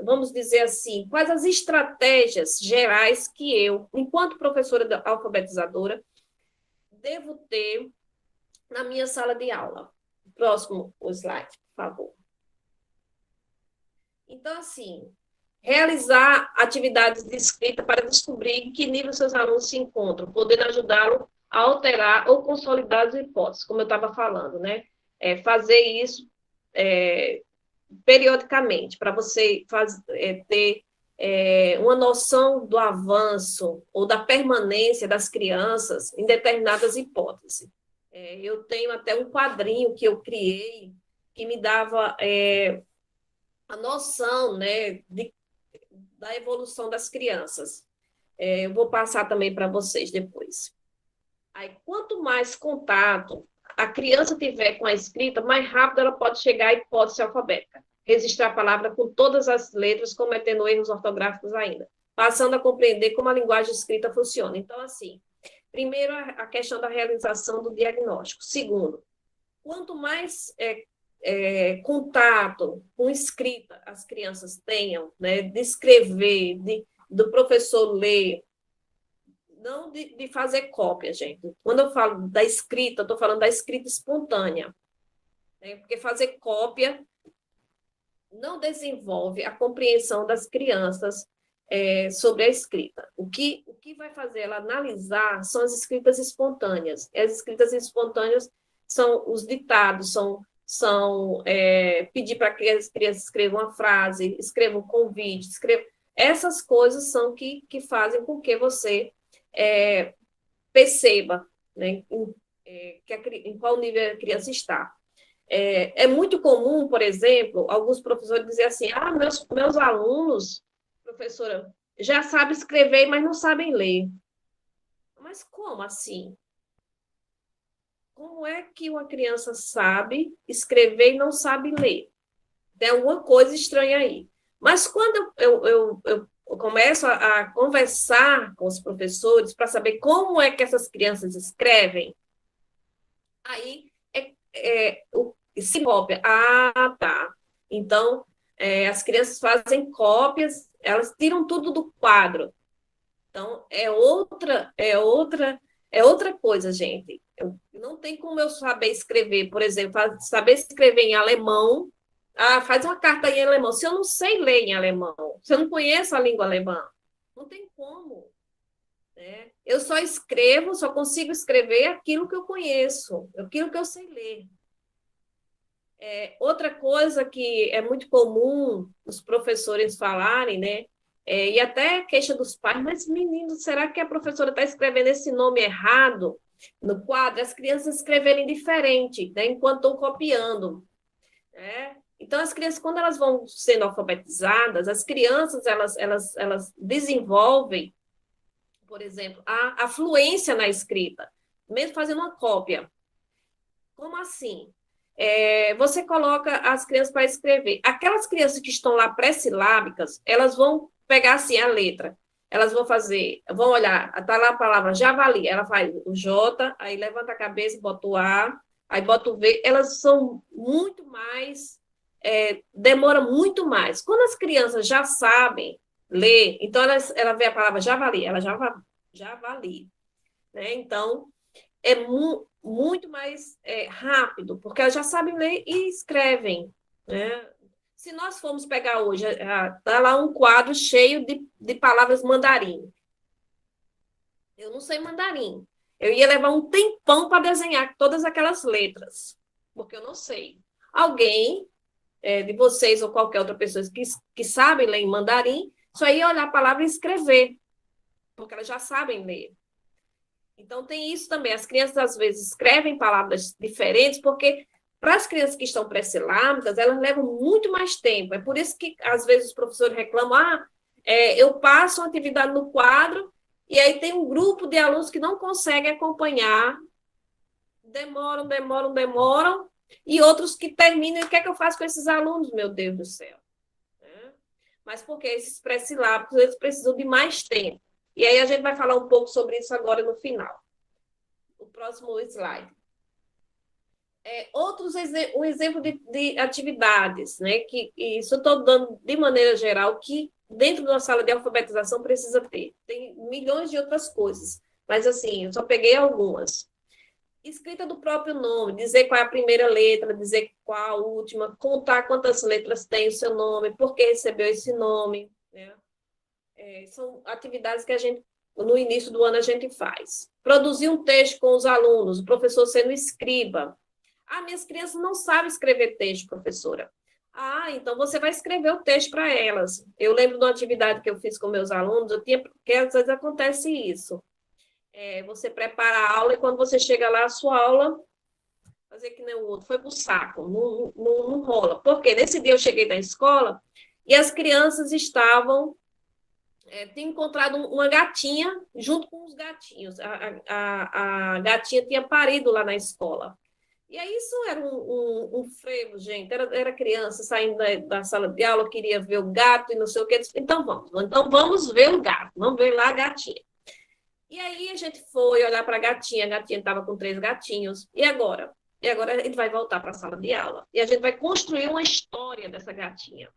vamos dizer assim, quais as estratégias gerais que eu, enquanto professora alfabetizadora, devo ter na minha sala de aula? Próximo o slide, por favor. Então, assim, realizar atividades de escrita para descobrir em que nível seus alunos se encontram, podendo ajudá-lo a alterar ou consolidar as hipóteses, como eu estava falando, né? Fazer isso periodicamente, para você ter uma noção do avanço ou da permanência das crianças em determinadas hipóteses. Eu tenho até um quadrinho que eu criei que me dava a noção, né, da evolução das crianças. Eu vou passar também para vocês depois. Aí, quanto mais contato a criança tiver com a escrita, mais rápido ela pode chegar à hipótese alfabética. Registrar a palavra com todas as letras, cometendo erros ortográficos ainda, passando a compreender como a linguagem escrita funciona. Então, assim, primeiro, a questão da realização do diagnóstico. Segundo, quanto mais contato com escrita as crianças tenham, né, de escrever, do professor ler, não de fazer cópia, gente. Quando eu falo da escrita, eu estou falando da escrita espontânea, né, porque fazer cópia não desenvolve a compreensão das crianças sobre a escrita. O que vai fazer ela analisar são as escritas espontâneas. As escritas espontâneas são os ditados, são pedir para que as crianças escrevam uma frase, escrevam um convite, essas coisas são que fazem com que você perceba, né, em qual nível a criança está. É muito comum, por exemplo, alguns professores dizer assim, meus alunos, professora, já sabem escrever, mas não sabem ler. Mas como assim? Como é que uma criança sabe escrever e não sabe ler? Tem alguma coisa estranha aí. Mas quando eu começo a conversar com os professores para saber como é que essas crianças escrevem, aí se cópia. Ah, tá. Então, as crianças fazem cópias, elas tiram tudo do quadro. Então, é outra coisa, gente. Não tem como eu saber escrever, por exemplo, saber escrever em alemão. Ah, faz uma carta em alemão. Se eu não sei ler em alemão, se eu não conheço a língua alemã, não tem como. Né? Eu só consigo escrever aquilo que eu conheço, aquilo que eu sei ler. Outra coisa que é muito comum os professores falarem, né? E até queixa dos pais, mas menino, será que a professora está escrevendo esse nome errado no quadro? As crianças escreverem diferente, né? Enquanto estão copiando. Né? Então, as crianças, quando elas vão sendo alfabetizadas, as crianças, elas desenvolvem, por exemplo, a fluência na escrita, mesmo fazendo uma cópia. Como assim? Você coloca as crianças para escrever. Aquelas crianças que estão lá pré-silábicas, elas vão pegar assim a letra. Elas vão olhar, está lá a palavra javali, ela faz o J, aí levanta a cabeça, bota o A, aí bota o V. Elas são muito mais, demora muito mais. Quando as crianças já sabem ler, então ela vê a palavra javali, ela javali. Né? Então, é muito mais rápido, porque elas já sabem ler e escrevem. Né? Se nós formos pegar hoje, está lá um quadro cheio de palavras mandarim. Eu não sei mandarim. Eu ia levar um tempão para desenhar todas aquelas letras, porque eu não sei. Alguém de vocês ou qualquer outra pessoa que sabe ler em mandarim, só ia olhar a palavra e escrever. porque elas já sabem ler. Então, tem isso também. As crianças, às vezes, escrevem palavras diferentes, porque para as crianças que estão pré-silâmicas, elas levam muito mais tempo. É por isso que, às vezes, os professores reclamam, eu passo uma atividade no quadro, e aí tem um grupo de alunos que não conseguem acompanhar, demoram, e outros que terminam, e o que é que eu faço com esses alunos, meu Deus do céu? Mas porque esses pré-silábicos, eles precisam de mais tempo. E aí a gente vai falar um pouco sobre isso agora no final. O próximo slide. Um exemplo de atividades, né? Que isso eu estou dando de maneira geral, que dentro de uma sala de alfabetização precisa ter. Tem milhões de outras coisas, mas assim, eu só peguei algumas. Escrita do próprio nome, dizer qual é a primeira letra, dizer qual a última, contar quantas letras tem o seu nome, por que recebeu esse nome, né? São atividades que a gente, no início do ano, a gente faz. Produzir um texto com os alunos, o professor sendo escriba. Minhas crianças não sabem escrever texto, professora. Então você vai escrever o texto para elas. Eu lembro de uma atividade que eu fiz com meus alunos, porque às vezes acontece isso. Você prepara a aula e quando você chega lá, a sua aula, fazer que nem o outro, foi para o saco, não rola. Porque nesse dia eu cheguei na escola e as crianças estavam tinha encontrado uma gatinha junto com os gatinhos. A gatinha tinha parido lá na escola. E aí isso era um frevo, gente. Era criança saindo da sala de aula, queria ver o gato e não sei o quê. Então vamos ver o gato, vamos ver lá a gatinha. E aí a gente foi olhar para a gatinha estava com 3 gatinhos. E agora? E agora ele vai voltar para a sala de aula. E a gente vai construir uma história dessa gatinha.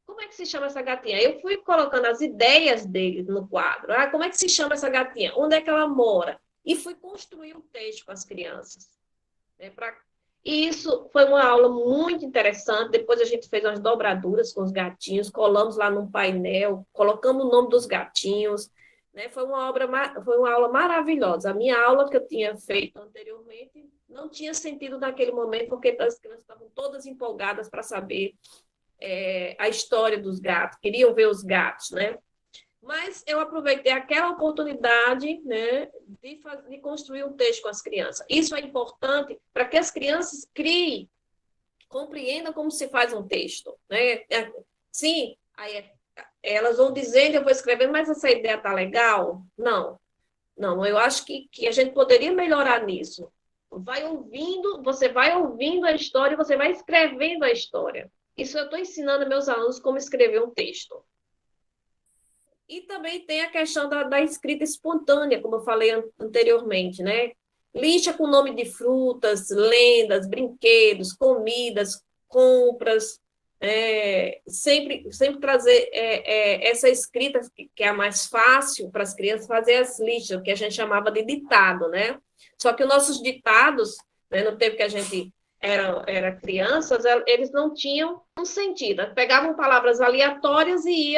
Como é que se chama essa gatinha? Eu fui colocando as ideias dele no quadro. Como é que se chama essa gatinha? Onde é que ela mora? E fui construir um texto com as crianças. E isso foi uma aula muito interessante. Depois a gente fez umas dobraduras com os gatinhos, colamos lá num painel, colocamos o nome dos gatinhos. Né? Foi uma aula maravilhosa. A minha aula que eu tinha feito anteriormente não tinha sentido naquele momento, porque as crianças estavam todas empolgadas para saber a história dos gatos, queriam ver os gatos, né? Mas eu aproveitei aquela oportunidade, né, de construir um texto com as crianças. Isso é importante para que as crianças criem, compreendam como se faz um texto, né? Sim, aí elas vão dizendo, eu vou escrevendo, mas essa ideia está legal? Não, eu acho que a gente poderia melhorar nisso. Você vai ouvindo a história, você vai escrevendo a história. Isso eu estou ensinando meus alunos como escrever um texto. E também tem a questão da escrita espontânea, como eu falei anteriormente, né? Lixa com nome de frutas, lendas, brinquedos, comidas, compras. Sempre trazer essa escrita, que é a mais fácil para as crianças fazer as listas, que a gente chamava de ditado, né? Só que os nossos ditados, né, no tempo que a gente era crianças, eles não tinham um sentido. Pegavam palavras aleatórias e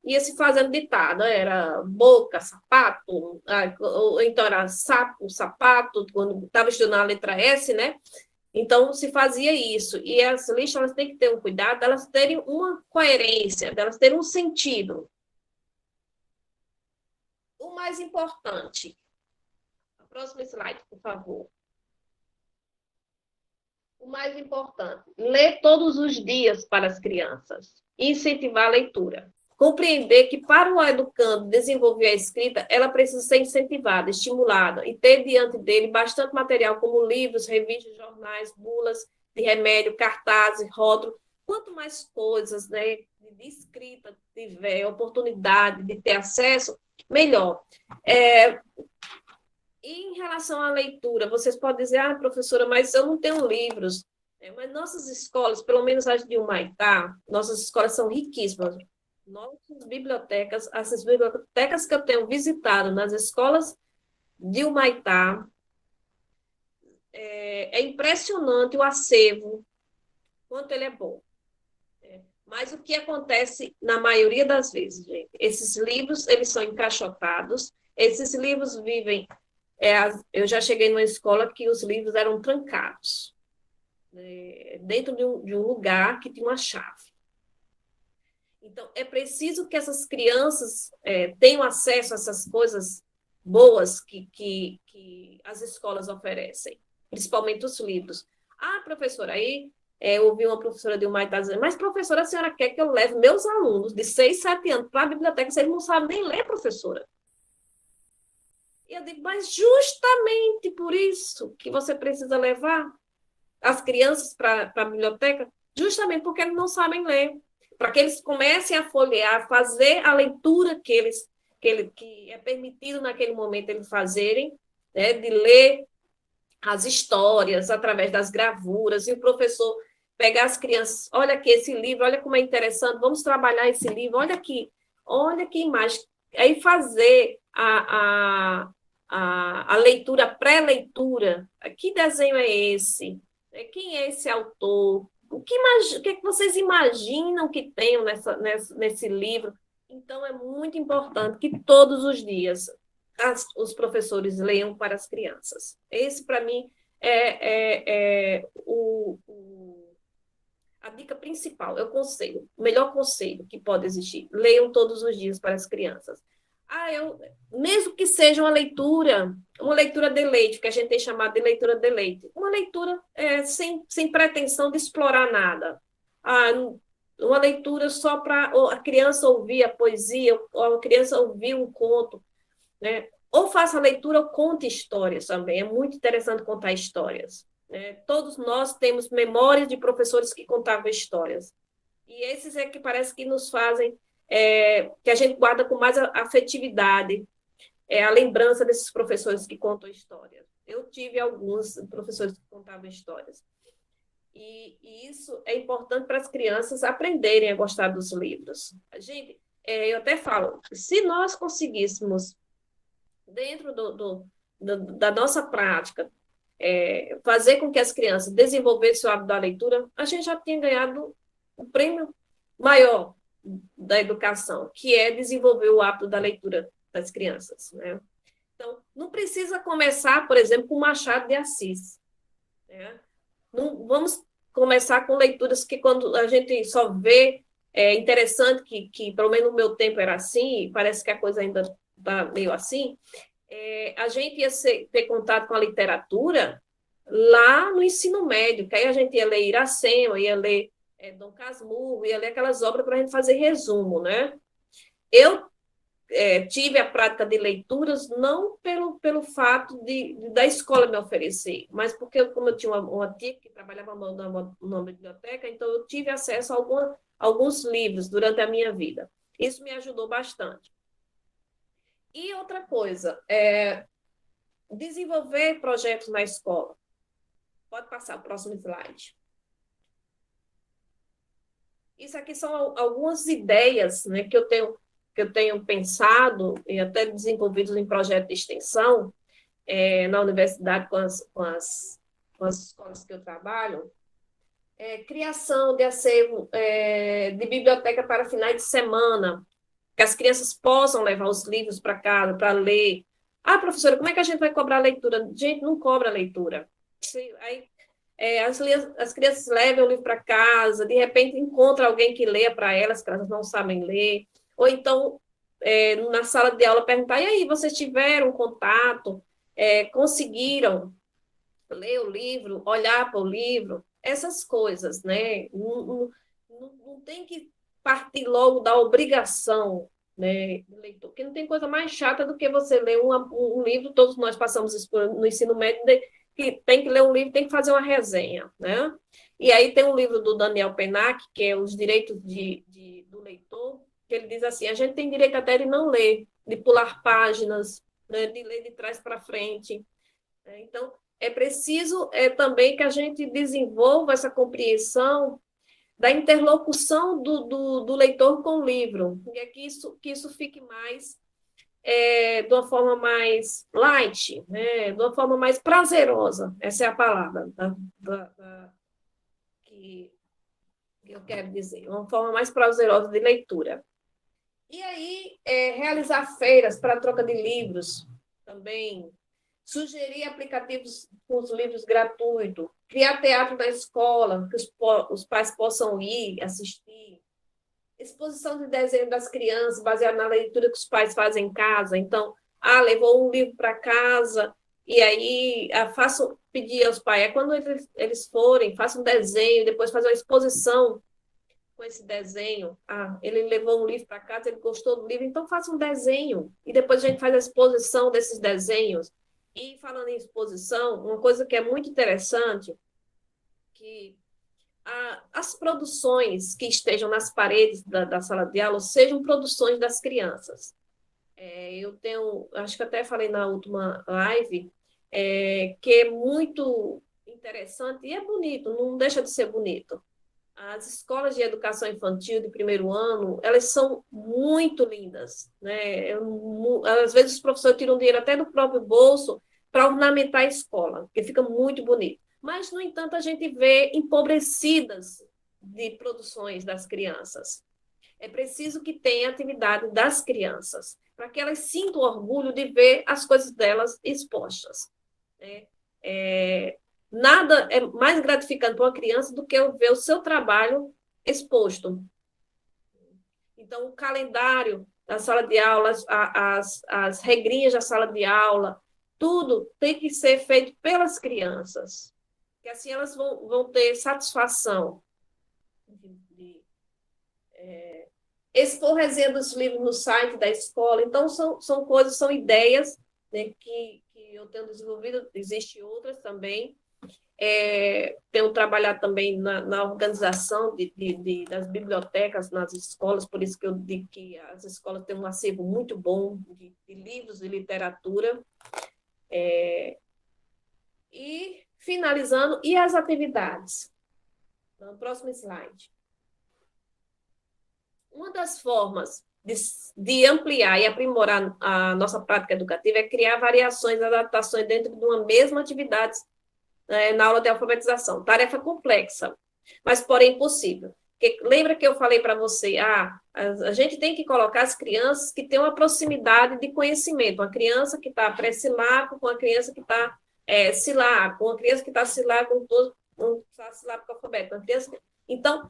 ia se fazendo ditado. Era boca, sapato, ou então era sapo, sapato, quando estava estudando a letra S, né? Então, se fazia isso. E as listas, elas têm que ter um cuidado, elas terem uma coerência, elas terem um sentido. O mais importante. Próximo slide, por favor. O mais importante, ler todos os dias para as crianças. Incentivar a leitura. Compreender que para o educando desenvolver a escrita, ela precisa ser incentivada, estimulada e ter diante dele bastante material como livros, revistas, jornais, bulas de remédio, cartazes, rótulos. Quanto mais coisas, né, de escrita tiver, oportunidade de ter acesso, melhor. E em relação à leitura, vocês podem dizer, professora, mas eu não tenho livros. Mas nossas escolas, pelo menos as de Humaitá, nossas escolas são riquíssimas. Nossas bibliotecas, essas bibliotecas que eu tenho visitado nas escolas de Humaitá, é impressionante o acervo, quanto ele é bom. Mas o que acontece na maioria das vezes, gente? Esses livros, eles são encaixotados, esses livros vivem... eu já cheguei numa escola que os livros eram trancados, dentro de um lugar que tinha uma chave. Então, é preciso que essas crianças tenham acesso a essas coisas boas que as escolas oferecem, principalmente os livros. Ah, professora, aí eu ouvi uma professora de uma idade dizendo, mas professora, a senhora quer que eu leve meus alunos de 6, 7 anos para a biblioteca, vocês não sabem nem ler, professora. E eu digo, mas justamente por isso que você precisa levar as crianças para a biblioteca, justamente porque eles não sabem ler, para que eles comecem a folhear, fazer a leitura que é permitido naquele momento eles fazerem, né, de ler as histórias através das gravuras, e o professor pegar as crianças, olha aqui esse livro, olha como é interessante, vamos trabalhar esse livro, olha que imagem, aí fazer a leitura, pré-leitura, que desenho é esse? Quem é esse autor? O que é que vocês imaginam que tenham nesse livro? Então, é muito importante que todos os dias os professores leiam para as crianças. Esse, para mim, a dica principal, é o melhor conselho que pode existir. Leiam todos os dias para as crianças. Mesmo que seja uma leitura de leite, que a gente tem chamado de leitura de leite, uma leitura sem pretensão de explorar nada. Uma leitura só para a criança ouvir a poesia, ou a criança ouvir um conto, né? Ou faça leitura ou conte histórias também. É muito interessante contar histórias, né? Todos nós temos memórias de professores que contavam histórias. E esses é que parece que nos fazem, que a gente guarda com mais afetividade, a lembrança desses professores que contam histórias. Eu tive alguns professores que contavam histórias. E isso é importante para as crianças aprenderem a gostar dos livros. Gente, eu até falo, se nós conseguíssemos dentro da nossa prática, fazer com que as crianças desenvolvessem o hábito da leitura, a gente já tinha ganhado o prêmio maior da educação, que é desenvolver o hábito da leitura das crianças, né? Então, não precisa começar, por exemplo, com Machado de Assis, né? Não, vamos começar com leituras que, quando a gente só vê, é interessante que pelo menos no meu tempo era assim, e parece que a coisa ainda está meio assim, a gente ia ter contato com a literatura lá no ensino médio, que aí a gente ia ler Iracema, ia ler Dom Casmurro, ia ler aquelas obras para a gente fazer resumo, né? Eu tive a prática de leituras não pelo fato da escola me oferecer, mas porque, como eu tinha uma tia que trabalhava numa biblioteca, então eu tive acesso a alguns livros durante a minha vida. Isso me ajudou bastante. E outra coisa, desenvolver projetos na escola. Pode passar o próximo slide. Isso aqui são algumas ideias, né, que eu tenho pensado e até desenvolvido em projeto de extensão na universidade com as escolas que eu trabalho. Criação de acervo de biblioteca para finais de semana, que as crianças possam levar os livros para casa para ler. Ah, professora, como é que a gente vai cobrar a leitura? Gente, não cobra a leitura. Aí, as crianças levam o livro para casa, de repente encontra alguém que leia para elas, que elas não sabem ler, ou então, na sala de aula, perguntar, e aí, vocês tiveram contato, conseguiram ler o livro, olhar para o livro, essas coisas, né? Não tem que partir logo da obrigação, né, do leitor, porque não tem coisa mais chata do que você ler um livro, todos nós passamos isso no ensino médio, que tem que ler um livro, tem que fazer uma resenha, né? E aí tem um livro do Daniel Pennac, que é Os Direitos do Leitor, que ele diz assim, a gente tem direito até de não ler, de pular páginas, né, de ler de trás para frente, né? Então, é preciso também que a gente desenvolva essa compreensão da interlocução do leitor com o livro, e é que isso fique mais de uma forma mais light, né? De uma forma mais prazerosa, essa é a palavra que eu quero dizer, uma forma mais prazerosa de leitura. E aí, realizar feiras para troca de livros também, sugerir aplicativos com os livros gratuitos, criar teatro na escola, que os pais possam ir assistir. exposição de desenho das crianças, baseado na leitura que os pais fazem em casa. Então, levou um livro para casa, e aí faço pedir aos pais, quando eles forem, façam um desenho, depois fazer uma exposição com esse desenho. Ele levou um livro para casa, ele gostou do livro, então faça um desenho, e depois a gente faz a exposição desses desenhos. E falando em exposição, uma coisa que é muito interessante, que as produções que estejam nas paredes da sala de aula sejam produções das crianças. Eu tenho, acho que até falei na última live, que é muito interessante e é bonito, não deixa de ser bonito. As escolas de educação infantil de primeiro ano, elas são muito lindas, né? Às vezes os professores tiram dinheiro até do próprio bolso para ornamentar a escola, porque fica muito bonito. Mas, no entanto, a gente vê empobrecidas de produções das crianças. É preciso que tenha atividade das crianças, para que elas sintam orgulho de ver as coisas delas expostas, né? Nada é mais gratificante para uma criança do que ver o seu trabalho exposto. Então, o calendário da sala de aula, as regrinhas da sala de aula, tudo tem que ser feito pelas crianças, que assim elas vão ter satisfação de expor resenha dos livros no site da escola. Então, são coisas, são ideias, né, que eu tenho desenvolvido, existem outras também. Tenho trabalhado também na organização das bibliotecas nas escolas, por isso que eu digo que as escolas têm um acervo muito bom de livros e literatura. E, finalizando, e as atividades? No próximo slide. Uma das formas de ampliar e aprimorar a nossa prática educativa é criar variações, adaptações dentro de uma mesma atividade, na aula de alfabetização. Tarefa complexa, mas porém possível. Porque, lembra que eu falei para você, a gente tem que colocar as crianças que têm uma proximidade de conhecimento. Uma criança que está pré-silábico com uma criança que está silábico, uma criança que está silábico com todo silábico alfabeto. Então,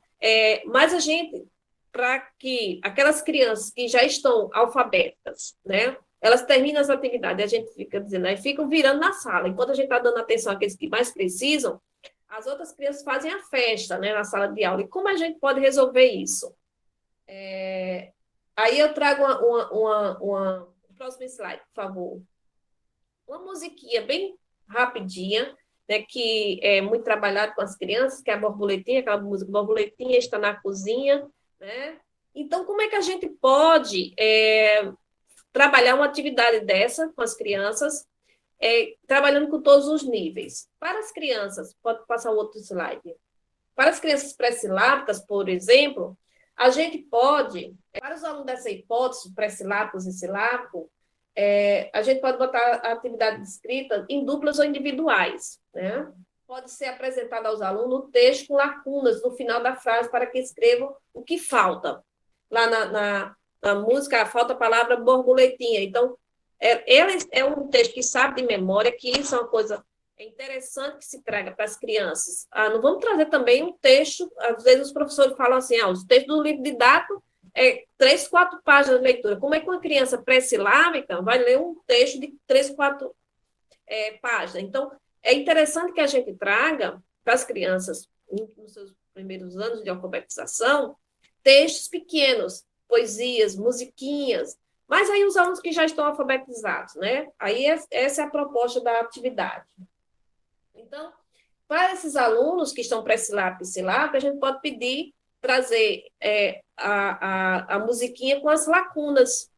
mas a gente, para que aquelas crianças que já estão alfabetas, né, elas terminam as atividades, a gente fica dizendo, aí ficam virando na sala. Enquanto a gente está dando atenção àqueles que mais precisam, as outras crianças fazem a festa, né, na sala de aula. E como a gente pode resolver isso? Aí eu trago uma próximo slide, por favor. Uma musiquinha bem rapidinha, né, que é muito trabalhado com as crianças, que é a borboletinha, aquela música borboletinha está na cozinha, né? Então, como é que a gente pode trabalhar uma atividade dessa com as crianças, trabalhando com todos os níveis? Para as crianças, pode passar o outro slide. Para as crianças pré-silábicas, por exemplo, a gente pode, para os alunos dessa hipótese, pré-silábicos e silábico, a gente pode botar a atividade de escrita em duplas ou individuais, né? Pode ser apresentado aos alunos o texto com lacunas no final da frase para que escrevam o que falta. Lá na música, falta a palavra borboletinha. Então, é um texto que sabe de memória, que isso é uma coisa interessante que se traga para as crianças. Não vamos trazer também um texto, às vezes os professores falam assim, os textos do livro didático 3, 4 páginas de leitura. Como é que uma criança pré-silábica vai ler um texto de 3, 4 páginas? Então, é interessante que a gente traga para as crianças, nos seus primeiros anos de alfabetização, textos pequenos, poesias, musiquinhas, mas aí os alunos que já estão alfabetizados, né? Aí essa é a proposta da atividade. Então, para esses alunos que estão pré-silábico e silábico, a gente pode pedir, trazer a musiquinha com as lacunas,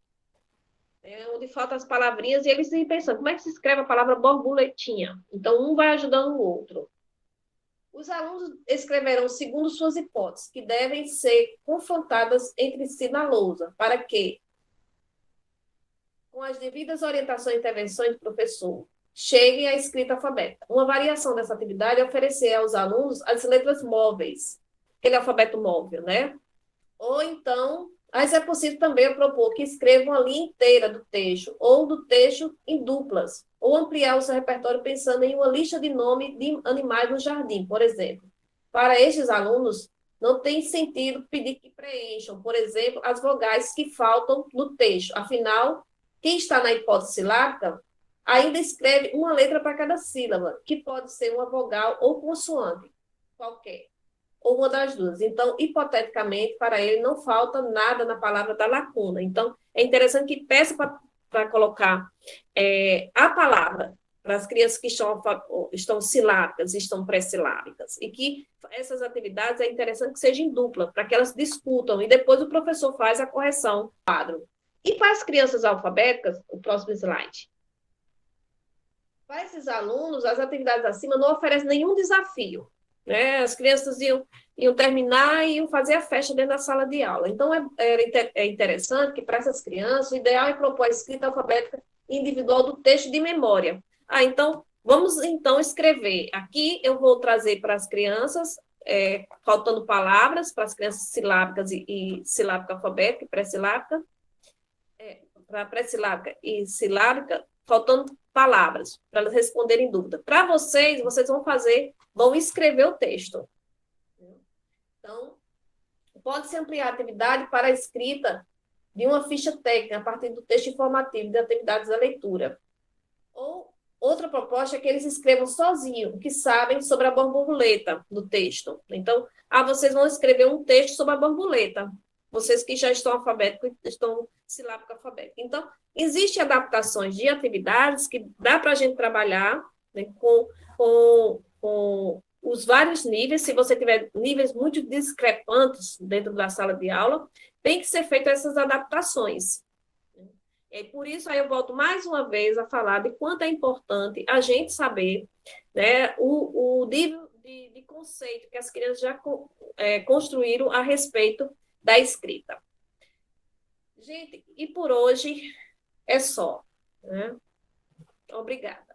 onde faltam as palavrinhas, e eles estão pensando, como é que se escreve a palavra borboletinha? Então, um vai ajudando o outro. Os alunos escreverão segundo suas hipóteses, que devem ser confrontadas entre si na lousa, para que, com as devidas orientações e intervenções do professor, cheguem à escrita alfabética. Uma variação dessa atividade é oferecer aos alunos as letras móveis, aquele alfabeto móvel, né? Ou então, mas é possível também propor que escrevam a linha inteira do texto, ou do texto em duplas, ou ampliar o seu repertório pensando em uma lista de nomes de animais no jardim, por exemplo. Para estes alunos, não tem sentido pedir que preencham, por exemplo, as vogais que faltam no texto. Afinal, quem está na hipótese silábica ainda escreve uma letra para cada sílaba, que pode ser uma vogal ou consoante, qualquer, ou uma das duas. Então, hipoteticamente, para ele não falta nada na palavra da lacuna. Então, é interessante que peça para colocar a palavra para as crianças que estão silábicas, estão pré-silábicas, e que essas atividades é interessante que sejam em dupla, para que elas discutam, e depois o professor faz a correção do quadro. E para as crianças alfabéticas, o próximo slide. Para esses alunos, as atividades acima não oferecem nenhum desafio, né? As crianças iam terminar e iam fazer a festa dentro da sala de aula. Então, é interessante que, para essas crianças, o ideal é propor a escrita alfabética individual do texto de memória. Então, vamos, então, escrever. Aqui eu vou trazer para as crianças, faltando palavras, para as crianças silábicas e silábica alfabética e pré-silábica, para pré-silábica e silábica, faltando palavras, para elas responderem dúvida. Para vocês vão escrever o texto. Então, pode-se ampliar a atividade para a escrita de uma ficha técnica a partir do texto informativo de atividades da leitura. Ou outra proposta é que eles escrevam sozinhos, o que sabem sobre a borboleta do texto. Então, vocês vão escrever um texto sobre a borboleta. Vocês que já estão alfabéticos, estão silábico alfabético. Então, existem adaptações de atividades que dá para a gente trabalhar, né, com os vários níveis. Se você tiver níveis muito discrepantes dentro da sala de aula, tem que ser feitas essas adaptações. E por isso, aí eu volto mais uma vez a falar de quanto é importante a gente saber, né, o nível de conceito que as crianças já construíram a respeito da escrita. Gente, e por hoje é só, né? Obrigada.